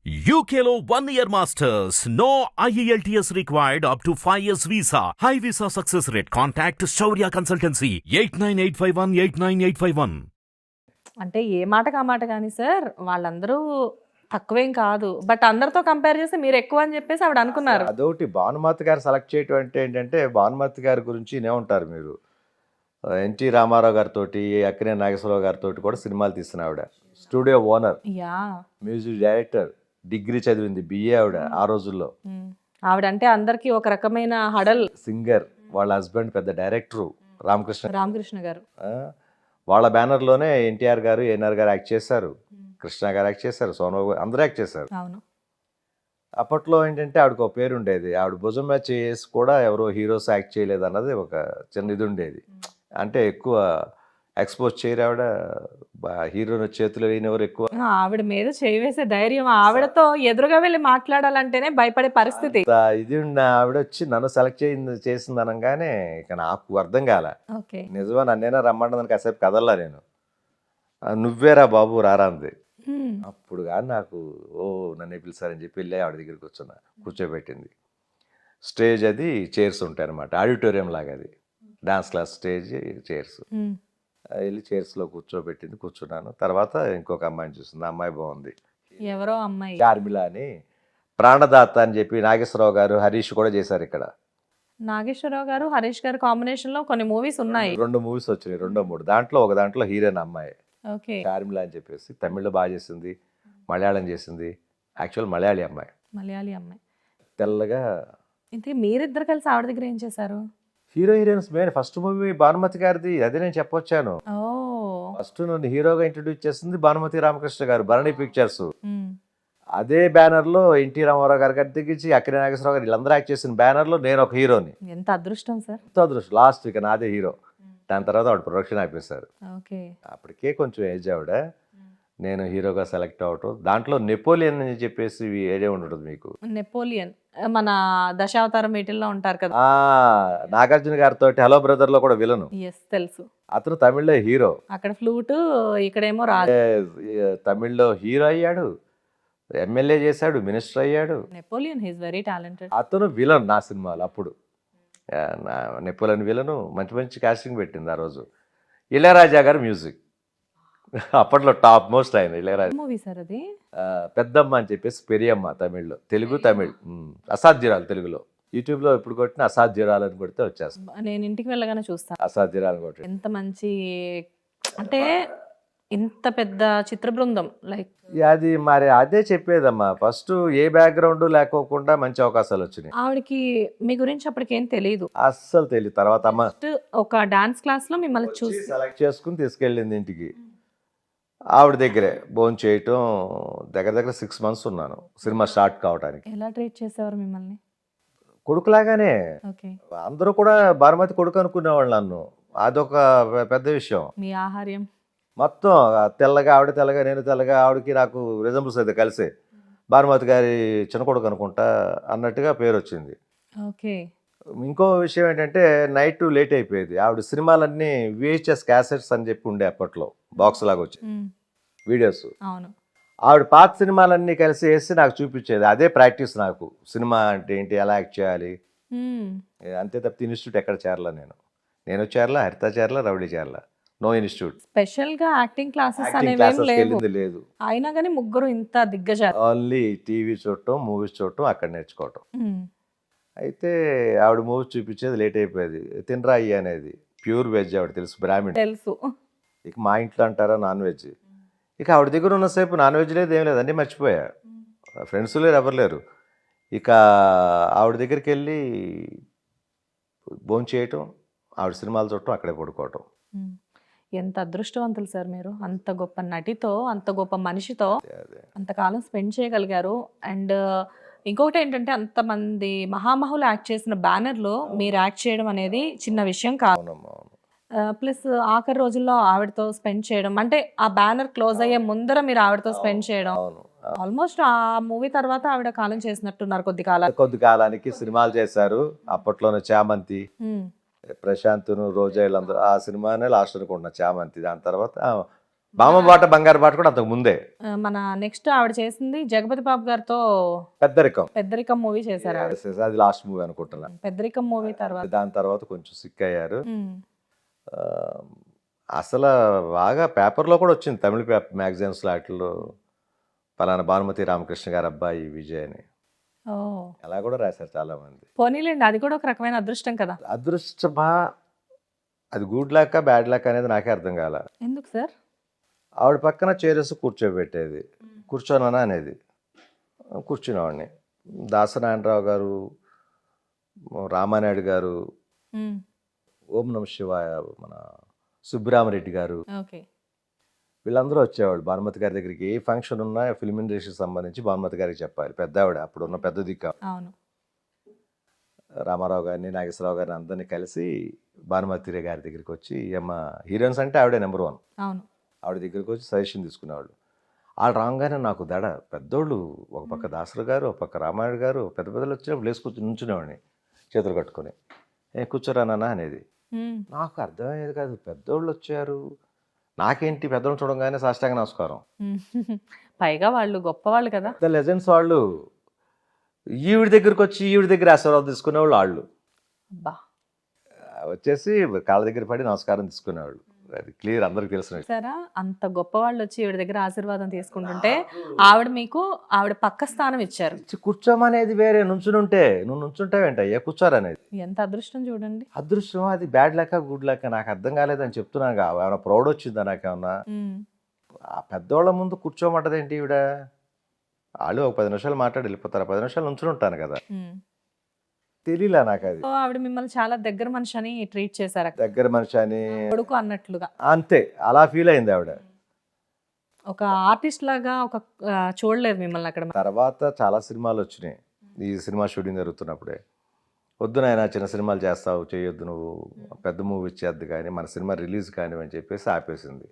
UKLO 1 year masters. No IELTS required up to 5 years visa. High visa success rate. Contact Shaurya Consultancy 8985189851. అంటే ఏ మాటకి ఆ మాట కానీ sir వాళ్ళందరూ తక్కువేం కాదు. బట్ అందరితో కంపేర్ చేస్తే మీరు ఎక్కువ అని చెప్పేసి ఆవిడ అనుకున్నారు. అదొకటి భానుమతి గారు సెలెక్ట్ చేయటం అంటే ఏంటంటే భానుమతి గారి గురించి ఉంటారు మీరు. ఎన్టీ రామారావు గారితో, అక్కినేని నాగేశ్వరరావు గారితో కూడా సినిమాలు తీసిన ఆవిడ. Studio owner, yeah music director, degree చదివింది, బిఏ ఆవిడ ఆ రోజుల్లో. ఆవిడ అంటే అందరికి ఒక రకమైన హడల్. సింగర్, వాళ్ళ హస్బెండ్ పెద్ద డైరెక్టరు రామకృష్ణ గారు. వాళ్ళ బ్యానర్లోనే ఎన్టీఆర్ గారు, ఏఎన్ఆర్ గారు యాక్ట్ చేశారు, కృష్ణ గారు యాక్ట్ చేశారు, సోనబాబు అందరూ యాక్ట్ చేశారు. అవును. అప్పట్లో ఏంటంటే ఆవిడకి ఒక పేరు ఉండేది, ఆవిడ భుజం మ్యాచ్ చేసి కూడా ఎవరో హీరోస్ యాక్ట్ చేయలేదు అన్నది ఒక చిన్న ఇది ఉండేది. అంటే ఎక్కువ ఎక్స్పోజ్ చేయరు ఆవిడ, హీరోని చేతిలో వేయనివారు ఎక్కువ. ఆవిడ మీద చేయి వేసే ధైర్యం, ఆవిడతో ఎదురుగా వెళ్ళి మాట్లాడాలంటేనే భయపడే పరిస్థితి. ఇది ఉన్న ఆవిడ వచ్చి నన్ను సెలెక్ట్ చేసింది అనగానే ఇక నాకు అర్థం కాల. నిజమా నన్నేనా రమ్మంటుందని కాసేపు కదల్లా నేను. నువ్వేరా బాబు రారా అంది. అప్పుడు కానీ నాకు నన్ను పిలిచారని చెప్పి వెళ్ళి ఆవిడ దగ్గర కూర్చోబెట్టింది. స్టేజ్ అది చైర్స్ ఉంటాయి అనమాట, ఆడిటోరియం లాగా, అది డాన్స్ క్లాస్ స్టేజ్, చైర్స్. వెళ్ళి చైర్స్లో కూర్చోబెట్టింది, కూర్చున్నాను. తర్వాత ఇంకొక అమ్మాయిని చూసింది, అమ్మాయి బాగుంది, ఎవరో అమ్మాయి షార్మిల అని. ప్రాణదాత అని చెప్పి నాగేశ్వరరావు గారు, హరీష్ కూడా చేశారు ఇక్కడ. నాగేశ్వరరావు గారు, హరీష్ గారు కాంబినేషన్ లో కొన్ని మూవీస్ ఉన్నాయి. 2 మూవీస్ వచ్చినాయి, 2-3. దాంట్లో ఒక దాంట్లో హీరోయిన్ అమ్మాయి షార్మిల అని చెప్పేసి. తమిళ్లో బాగా చేసింది, మలయాళం చేసింది. యాక్చువల్ మలయాళీ అమ్మాయి. తెల్లగా. ఇంతకీ మీరిద్దరు కలిసి ఆవిడ దగ్గర ఏం చేశారు? Heroines main first movie Bhanumathi గారిది, అదే నేను చెప్పొచ్చాను. ఫస్ట్ నన్ను హీరోగా ఇంట్రడ్యూస్ చేసింది భానుమతి రామకృష్ణ గారు, భరణి పిక్చర్స్. అదే బ్యానర్ లో ఎన్టీ రామారావు గారి దిగించి అక్కినేని నాగేశ్వరరావు గారు వీళ్ళందరూ యాక్ట్ చేసిన బ్యానర్ లో నేను ఒక హీరోని. ఎంత అదృష్టం సార్. ఎంత అదృష్టం. లాస్ట్ ఇక నాదే హీరో. దాని తర్వాత ఆవిడ ప్రొడక్షన్ ఆపేశారు. అప్పటికే కొంచెం ఏజ్ ఆవిడ. నేను హీరోగా సెలెక్ట్ అవటం. దాంట్లో నెపోలియన్ అని చెప్పేసి ఏడే ఉంటుంది మీకు. నెపోలియన్ మన దశావతారం వీటిల్లో ఉంటారు కదా. నాగార్జున గారితో హలో బ్రదర్ లో కూడా విలను. తెలుసు. అతను తమిళ్లో హీరో. అక్కడ ఫ్లూట్, ఇక్కడేమో రాజు. తమిళ్లో హీరో అయ్యాడు, ఎమ్మెల్యే చేశాడు, మినిస్టర్ అయ్యాడు. Napoleon he is very talented. అతను విలన్ నా సినిమాలో. అప్పుడు నెపోలియన్ విలను మంచి మంచి కాస్టింగ్ పెట్టింది ఆ రోజు. ఇళయరాజా గారు మ్యూజిక్. అప్పట్లో టాప్ మోస్ట్ ఆయన ఇళయరాజా. మూవీ సార్ అది. పెద్దమ్మ అని చెప్పేసి పెరియమ్మ తమిళ్లో, తెలుగు తమిళ్. అసాధ్యురాలు తెలుగులో. యూట్యూబ్ లో ఇప్పుడు కొట్టిన అసాధ్యురాలు అని కొడితే వచ్చేస్తాను. నేను ఇంటికి వెళ్ళగానే చూస్తాను. అసాధ్యురాలు కొట్టి ఎంత మంచి, అంటే ఇంత పెద్ద చిత్ర బృందం. లైక్ అది మరి అదే చెప్పేదమ్మా, ఫస్ట్ ఏ బ్యాక్గ్రౌండ్ లేకోకుండా మంచి అవకాశాలు వచ్చినాయి. ఆవిడకి మీ గురించి అప్పటికేం తెలియదు, అస్సలు తెలియదు. తర్వాత అమ్మ ఒక డాన్స్ క్లాస్ లో మిమ్మల్ని చూసి సెలెక్ట్ చేసుకుని తీసుకెళ్ళింది ఇంటికి. ఆవిడ దగ్గరే భోజనం చేయటం. దగ్గర 6 months ఉన్నాను సినిమా స్టార్ట్ కావడానికి. ఎలా ట్రీట్ చేసేవారు మిమ్మల్ని? కొడుకులాగానే. అందరూ కూడా భానుమతి కొడుకు అనుకునేవాళ్ళు నన్ను. అదొక పెద్ద విషయం. మీ ఆహార్యం మొత్తం తెల్లగా, ఆవిడ తెల్లగా, నేను తెల్లగా. ఆవిడకి నాకు రిజంబుల్స్ అయితే కలిసి భానుమతి గారి చిన్న కొడుకు అనుకుంటా అన్నట్టుగా పేరు వచ్చింది. ఇంకో విషయం ఏంటంటే నైట్ లేట్ అయిపోయేది. ఆవిడ సినిమాలన్నీ VHS క్యాసెట్స్ అని చెప్పి ఉండే అప్పట్లో, బాక్స్ లాగా వచ్చి వీడియోస్. ఆవిడ పాత సినిమాలన్నీ కలిసి వేసి నాకు చూపించేది. అదే ప్రాక్టీస్ నాకు. సినిమా అంటే ఏంటి, ఎలా యాక్ట్ చేయాలి, అంతే తప్ప ఇన్స్టిట్యూట్ ఎక్కడ చేరలా. నేను చేరలా, హరిత చేరలా, రౌడీ చేరలా. No institute. స్పెషల్ గా యాక్టింగ్ క్లాసెస్ లేదు. అయినా కానీ ముగ్గురు ఇంత దిగ్గజాలు. ఓన్లీ టీవీ చూడటం, మూవీస్ చూడటం, అక్కడ నేర్చుకోవటం. అయితే ఆవిడ మూవీస్ చూపించేది లేట్ అయిపోయేది. తినరాయి అనేది ప్యూర్ వెజ్, ఆవిడ తెలుసు, బ్రాహ్మణ్ తెలుసు. ఇక మా ఇంట్లో అంటారా నాన్ వెజ్. ఇక ఆవిడ దగ్గర ఉన్నసేపు నాన్ వెజ్ లేదు, ఏం లేదు, అన్నీ మర్చిపోయా. ఫ్రెండ్స్ లేరు, ఎవరు లేరు. ఇక ఆవిడ దగ్గరికి వెళ్ళి భోజనం చేయటం, ఆవిడ సినిమాలు చూడటం, అక్కడే పడుకోవటం. ఎంత అదృష్టవంతులు సార్ మీరు. అంత గొప్ప నటితో, అంత గొప్ప మనిషితో అంతకాలం స్పెండ్ చేయగలిగారు. అండ్ ఇంకొకటి ఏంటంటే, అంతమంది మహామహులు యాక్ట్ చేసిన బ్యానర్లో మీరు యాక్ట్ చేయడం అనేది చిన్న విషయం కాదు. ప్లస్ ఆఖరి రోజుల్లో ఆవిడతో స్పెండ్ చేయడం, అంటే ఆ బ్యానర్ క్లోజ్ అయ్యే ముందర మీరు ఆవిడతో స్పెండ్ చేయడం. ఆల్మోస్ట్ ఆ మూవీ తర్వాత ఆవిడ కాలం చేసినట్టున్నారు. కొద్ది కాలానికి సినిమాలు చేశారు. అప్పట్లోనే చామంతి, ప్రశాంత్ను, రోజా, వీళ్ళందరూ. ఆ సినిమానే లాస్ట్ అనుకుంటున్నా చామంతి. దాని తర్వాత బామ్మ బాట బంగారు బాట కూడా అంతకు ముందే. మన నెక్స్ట్ ఆవిడ చేసింది జగపతి బాబు గారితో పెద్దరికం మూవీ చేశారు ఆవిడ. అది లాస్ట్ మూవీ అనుకుంటున్నా. పెద్దరికం మూవీ తర్వాత దాని తర్వాత కొంచెం సిక్ అయ్యారు. అసలు బాగా పేపర్లో కూడా వచ్చింది, తమిళ పేపర్ మ్యాగజైన్స్ వాటిల్లో పలానా భానుమతి రామకృష్ణ గారి అబ్బాయి విజయ్ అని అలా కూడా రాశారు చాలా మంది. పోనీలేండి, అది కూడా ఒక రకమైన అదృష్టం కదా. అదృష్టమా అది గుడ్ లక్ బ్యాడ్ లక్ అనేది నాకే అర్థం కాల. ఎందుకు సార్? ఆవిడ పక్కన చేరేసి కూర్చోబెట్టేది, కూర్చోనన్నా అనేది, కూర్చునేవాడిని. దాసనారాయణరావు గారు, రామానాయుడు గారు, ఓం నమ శివాయ మన సుబ్బరామరెడ్డి గారు, వీళ్ళందరూ వచ్చేవాళ్ళు భానుమతి గారి దగ్గరికి. ఏ ఫంక్షన్ ఉన్నా ఫిల్మ్ ఇండస్ట్రీకి సంబంధించి భానుమతి గారికి చెప్పాలి. పెద్ద ఆవిడ, అప్పుడున్న పెద్ద దిక్కు. రామారావు గారిని, నాగేశ్వరరావు గారిని అందరినీ కలిసి భానుమతి గారి దగ్గరికి వచ్చి, అమ్మ హీరోయిన్స్ అంటే ఆవిడే నెంబర్ 1, ఆవిడ దగ్గరికి వచ్చి సజెషన్ తీసుకునేవాళ్ళు. వాళ్ళు రాగానే నాకు దడ, పెద్దోళ్ళు ఒక పక్క దాసరు గారు, ఒక పక్క రామారాయుడు గారు, పెద్ద పెద్దలు వచ్చినప్పుడు లేచి కూర్చొని నుంచునేవాడిని చేతులు కట్టుకొని. కూర్చోరానా అనేది నాకు అర్థమయ్యేది కాదు. పెద్దోళ్ళు వచ్చారు, నాకేంటి పెద్దోళ్ళు చూడంగానే సాష్టాంగ నమస్కారం. పైగా వాళ్ళు గొప్పవాళ్ళు కదా, లెజెండ్స్ వాళ్ళు. ఈవిడ దగ్గరికి వచ్చి ఈవిడ దగ్గర ఆశీర్వాదం తీసుకునేవాళ్ళు. వాళ్ళు వచ్చేసి కాళ్ళ దగ్గర పడి నమస్కారం తీసుకునేవాళ్ళు. అది క్లియర్, అందరికి తెలిసిన. సరే, అంత గొప్ప వాళ్ళు వచ్చి ఈవిడ దగ్గర ఆశీర్వాదం తీసుకుంటుంటే ఆవిడ మీకు ఆవిడ పక్క స్థానం ఇచ్చారు. కూర్చోమనేది వేరే, నుంచునుంటే నువ్వు నుంచుంటావేంటయ్యా కూర్చోరనేది. ఎంత అదృష్టం చూడండి. అదృష్టం అది బ్యాడ్ లెక్క గుడ్ లెక్క నాకు అర్థం కాలేదని చెప్తున్నాను. ఏమైనా ప్రౌడ్ వచ్చిందా నాకేమన్నా? ఆ పెద్దోళ్ళ ముందు కూర్చోమంటదేంటి ఈవిడ? వాళ్ళు ఒక 10 నిమిషాలు మాట్లాడి వెళ్ళిపోతారు, 10 నిమిషాలు నుంచుని ఉంటాను కదా. తెలియలే నాకు అది. ఆవిడ మిమ్మల్ని చాలా దగ్గర మనిషి అని ట్రీట్ చేశారు, దగ్గర మనిషి అని కొడుకు అన్నట్లుగా. అంతే, అలా ఫీల్ అయింది ఆవిడ. ఒక ఆర్టిస్ట్ లాగా ఒక చూడలేదు మిమ్మల్ని అక్కడ. తర్వాత చాలా సినిమాలు వచ్చినాయి ఈ సినిమా షూటింగ్ జరుగుతున్నప్పుడే. వద్దు నాయన, చిన్న సినిమాలు చేస్తావు, చేయొద్దు, నువ్వు పెద్ద మూవీ ఇచ్చేద్దు కానీ మన సినిమా రిలీజ్ కానీ అని చెప్పేసి ఆపేసింది.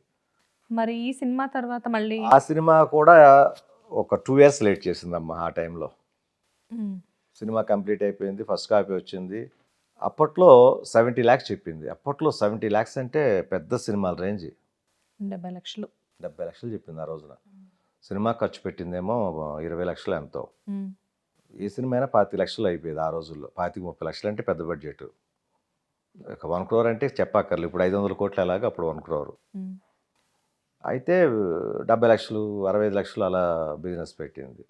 మరి ఈ సినిమా తర్వాత మళ్ళీ ఆ సినిమా కూడా ఒక 2 years లేట్ చేసిందమ్మా. ఆ టైంలో సినిమా కంప్లీట్ అయిపోయింది, ఫస్ట్ కాపీ వచ్చింది. అప్పట్లో 70 lakhs చెప్పింది. అప్పట్లో 70 lakhs అంటే పెద్ద సినిమాల రేంజ్. 70 లక్షలు చెప్పింది ఆ రోజున. సినిమా ఖర్చు పెట్టిందేమో 20 లక్షలు ఎంతో. ఏ సినిమా అయినా 25 లక్షలు అయిపోయేది ఆ రోజుల్లో. 25-30 లక్షలు అంటే పెద్ద బడ్జెట్. ఒక 1 crore అంటే చెప్పక్కర్లేదు, ఇప్పుడు 500 కోట్లు ఎలాగా, అప్పుడు 1 crore. అయితే 70 లక్షలు 65 లక్షలు అలా బిజినెస్ పెట్టింది.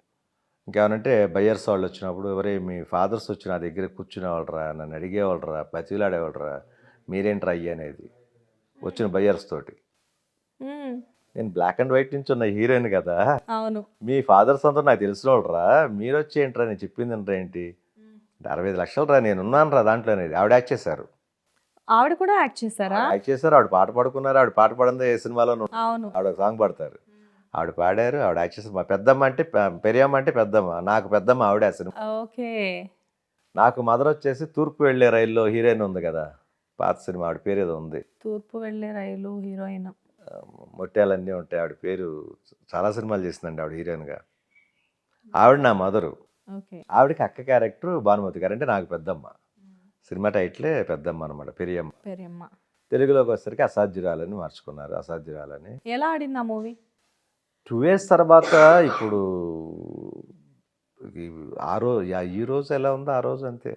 ఇంకేమనంటే బయ్యర్స్ వాళ్ళు వచ్చినప్పుడు, ఎవరే మీ ఫాదర్స్ వచ్చి నా దగ్గర కూర్చునేవాళ్ళరా, నన్ను అడిగేవాళ్ళరా, బతిలాడేవాళ్ళరా, మీరేంట్రా అయ్యి అనేది వచ్చిన బయ్యర్స్ తోటి. నేను బ్లాక్ అండ్ వైట్ నుంచి ఉన్న హీరోయిన్ కదా, అవును, మీ ఫాదర్స్ అంతా నాకు తెలిసిన వాళ్ళరా, మీరు వచ్చి ఏంట్రా నేను చెప్పింది అంటే ఏంటి, 65 లక్షలు రా, నేను ఉన్నాను రా దాంట్లో అనేది. ఆవిడ యాక్ట్ చేశారు. ఆవిడ కూడా యాక్ట్ చేశారా? యాక్ట్ చేశారు. ఆవిడ పాట పాడుకున్నారు. ఆవిడ పాట పాడిందే ఏ సినిమాలోనూ. ఆవిడ ఒక సాంగ్ పాడతారు, ఆవిడ పాడారు, ఆవిడ యాక్ట్ చేశారు. మా పెద్దమ్మ అంటే పెరియమ్మ అంటే పెద్దమ్మ, నాకు పెద్దమ్మ ఆవిడ. ఆ సినిమా నాకు మదర్ వచ్చేసి తూర్పు వెళ్ళే రైల్లో హీరోయిన్ ఉంది కదా, పాత సినిమా, ఆవిడ పేరు ఏదో ఉంది. తూర్పు వెళ్ళే రైలు హీరోయిన్, మొట్టాలన్నీ ఉంటాయి. ఆవిడ పేరు, చాలా సినిమాలు చేసిందండి ఆవిడ హీరోయిన్గా. ఆవిడ నా మదరు. ఆవిడకి అక్క క్యారెక్టర్ భానుమతి గారు అంటే నాకు పెద్దమ్మ. సినిమా టైటిలే పెద్దమ్మ అనమాట, పెరియమ్మ. తెలుగులోకి వచ్చేసరికి అసాధ్యురాలని మార్చుకున్నారు, అసాధ్యురాలని. ఎలా ఆడింది ఆ మూవీ? 2 years తర్వాత ఇప్పుడు ఈ రోజు ఎలా ఉందో ఆ రోజు అంతే.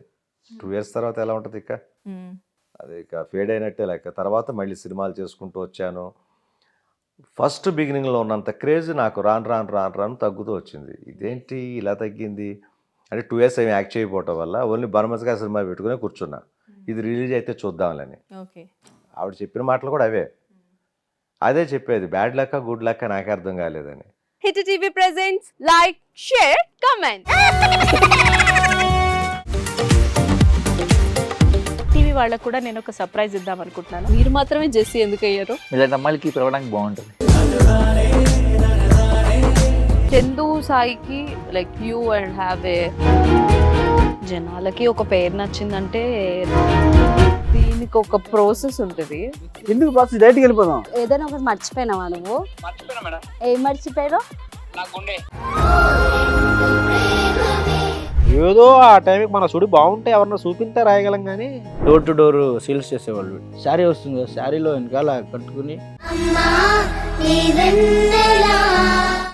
2 years తర్వాత ఎలా ఉంటుంది ఇక, అది ఇక ఫేడ్ అయినట్టే లెక్క. తర్వాత మళ్ళీ సినిమాలు చేసుకుంటూ వచ్చాను. ఫస్ట్ బిగినింగ్లో ఉన్నంత క్రేజ్ నాకు రాను రాను రాను రాను తగ్గుతూ వచ్చింది. ఇదేంటి ఇలా తగ్గింది అంటే 2 years ఏమి యాక్ట్ చేయకపోవటం వల్ల ఓన్లీ భానుమతి గారి సినిమా పెట్టుకునే కూర్చున్నా, ఇది రిలీజ్ అయితే చూద్దాంలని. ఆవిడ చెప్పిన మాటలు కూడా అదే చెప్పేది, బ్యాడ్ లక్క గుడ్ లక్క నాకే అర్థం కాలేదని. Hit TV presents like, share, comment. TV వాళ్ళకు కూడా నేను ఒక సర్ప్రైజ్ ఇద్దాం అనుకుంటున్నాను. మీరు మాత్రమే జెస్సీ ఎందుకు అయ్యారు? ఇలాంటి అమ్మాయిలకి పిలవడానికి బాగుంటుంది. చందు సాయికి like you and have a, జనాలకి ఒక పేరు నచ్చిందంటే దీనికి ఒక ప్రాసెస్ ఉంటుంది. ఎందుకు ప్రాసెస్? డైరెక్ట్కి వెళ్ళిపోదాం. ఏదైనా ఒకటి మర్చిపోయినావా నువ్వు? ఏం మర్చిపోయావు? ఏదో ఆ టైంకి మన సుడి బాగుంటే ఎవరన్నా చూపిస్తే రాయగలం కానీ డోర్ టు డోర్ సేల్స్ చేసేవాళ్ళు. శారీ వస్తుంది కదా, శారీలో వెనకాల కట్టుకుని